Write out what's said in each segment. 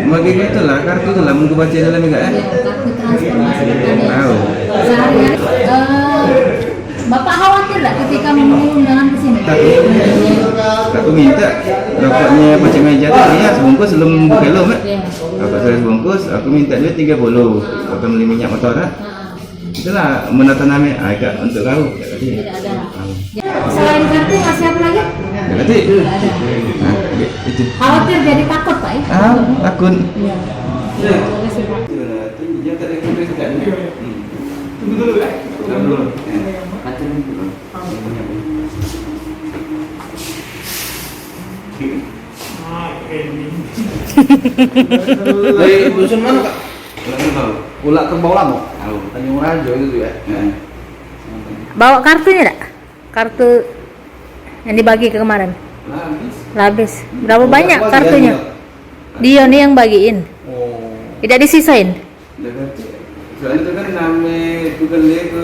bagi gitu lah, kartu itu lah, mau baca dalam enggak ya? Kartu transformasi petani. Tahu. Sehari-hari. Bapak khawatir nggak ketika memenuhi undangan ke sini? Aku minta rokoknya pacing meja tadi ya sebungkus sebelum buka lo, Mak. Iya. Rokok saya sebungkus, aku minta dia 30. Aku beli minyak motor lah. Itulah menanami agak untuk kau. Tidak ada. Selain kartu masih apa lagi? Berarti Tidak ada. itu. Khawatir jadi takut Pak ya? Takut. Iya. Terima kasih Pak. Dia tak ada kompres kan? Tunggu dulu ya. Tunggu dulu. Dari dusun mana Kak? Tahu. Ulak Kerbau Lamo? Tahu. Tanjung Rajo itu ya? Bawa kartunya enggak? Kartu yang dibagi ke kemarin. Habis. Berapa banyak kartunya? Dia nih yang bagiin. Oh. Tidak disisain. Soalnya itu kan nama Google ke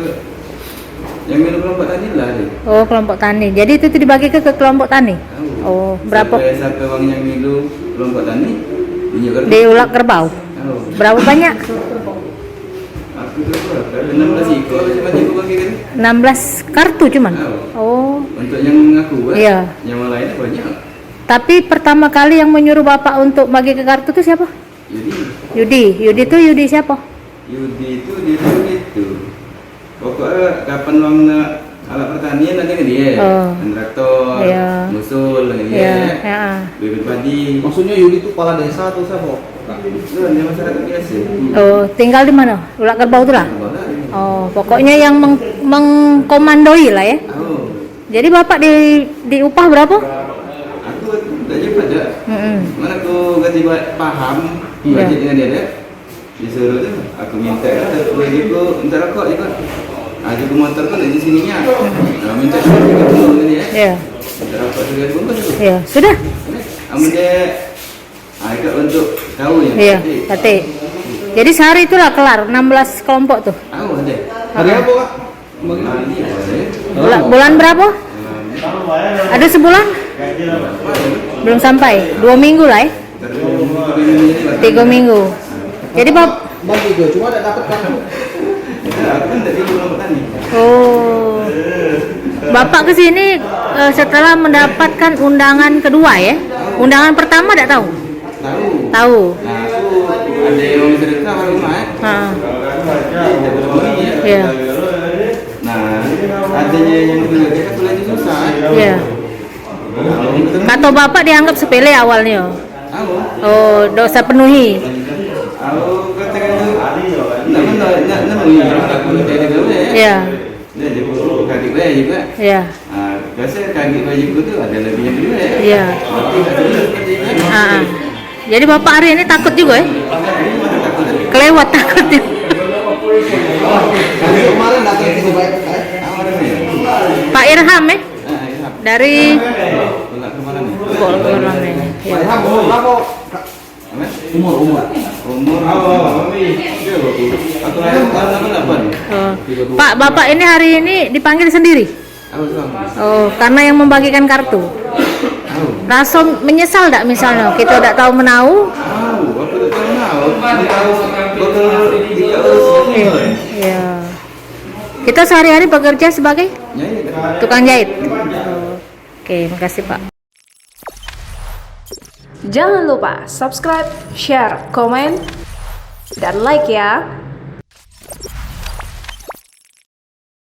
yang minum kelompok tani lah dia. Oh, kelompok tani. Jadi itu dibagi ke kelompok tani. Oh, berapa? Sampai uang yang minum kelompok tani Di Ulak Kerbau. tahu. Berapa banyak? Aku tu berapa? 16 ikut cuma aku bagi kan. 16 kartu cuman. Oh. Untuk yang aku Iya. Yang lainnya banyak. Tapi pertama kali yang menyuruh Bapak untuk bagi ke kartu itu siapa? Jadi Yudi itu Yudi siapa? Yudi itu dia tu gitu. Pokoknya kapan uang alat pertanian nanti ke dia. Oh. Traktor, Iya. musul dengan dia. Iya, ya. Bibit padi. Maksudnya Yudi itu kepala desa atau siapa? Itu dia masyarakat biasa. Oh, tinggal di mana? Ulak Kerbau itu lah. Oh, pokoknya yang mengkomandoi lah ya. Oh. Jadi Bapak diupah berapa? Aku tak cepat je. Mana aku tiba paham Iya. budget dengan dia deh. Disuruh tu aku minta aku minta rokok juga. Aku motor kan di sininya. Minta dulu dengan dia. Iya. Minta rokok juga bungkus. Iya, sudah. Amun dia agak untuk kau yang. Iya, kate. Jadi sehari itulah kelar 16 kelompok tuh. Tahu ada. Hari apa Kak? Nanti Bulan berapa? Ada sebulan? Belum sampai. 2 minggu lah ya. 3 minggu. Jadi Bagi gue, cuma ada dapat kartu. Aku kan dari kelompok tani. Oh. Bapak ke sini setelah mendapatkan undangan kedua ya? Undangan pertama tidak tahu? Tahu. Tahu. Nah aku ada yang cerita baru rumah. Heeh. Ya. Iya. Nah, adanya yang kedua kita lagi susah. Iya. Kata Bapak dianggap sepele awalnya. Tahu. Oh, dosa penuhi. Aku katakan tu, nak aku dari dulu ya. Iya. Dia jadi kaki saya juga. Iya. Biasa kaki bajiku tu ada lebihnya juga ya. Iya. Tapi tak ada seperti itu. Ah. Jadi Bapak hari ini takut juga ya? Kelewat takutnya. Hari kemarin datang ke Dubai. Pak Irham ya? Dari Pulang kemana nih? Golongan ya. Pak Ilham, umur berapa? Kak? Umur. Umur aku lahir tahun 88. Oh. Pak, Bapak ini hari ini dipanggil sendiri? Aku suami. Oh, karena yang membagikan kartu. Tahu. Rasa menyesal tidak misalnya kita tidak tahu menau? Tahu. Aku tak tahu. Tahu. Betul. Tidak Iya. Kita sehari-hari bekerja sebagai Ya. tukang jahit. Oke, makasih Pak. Jangan lupa subscribe, share, komen, dan like ya.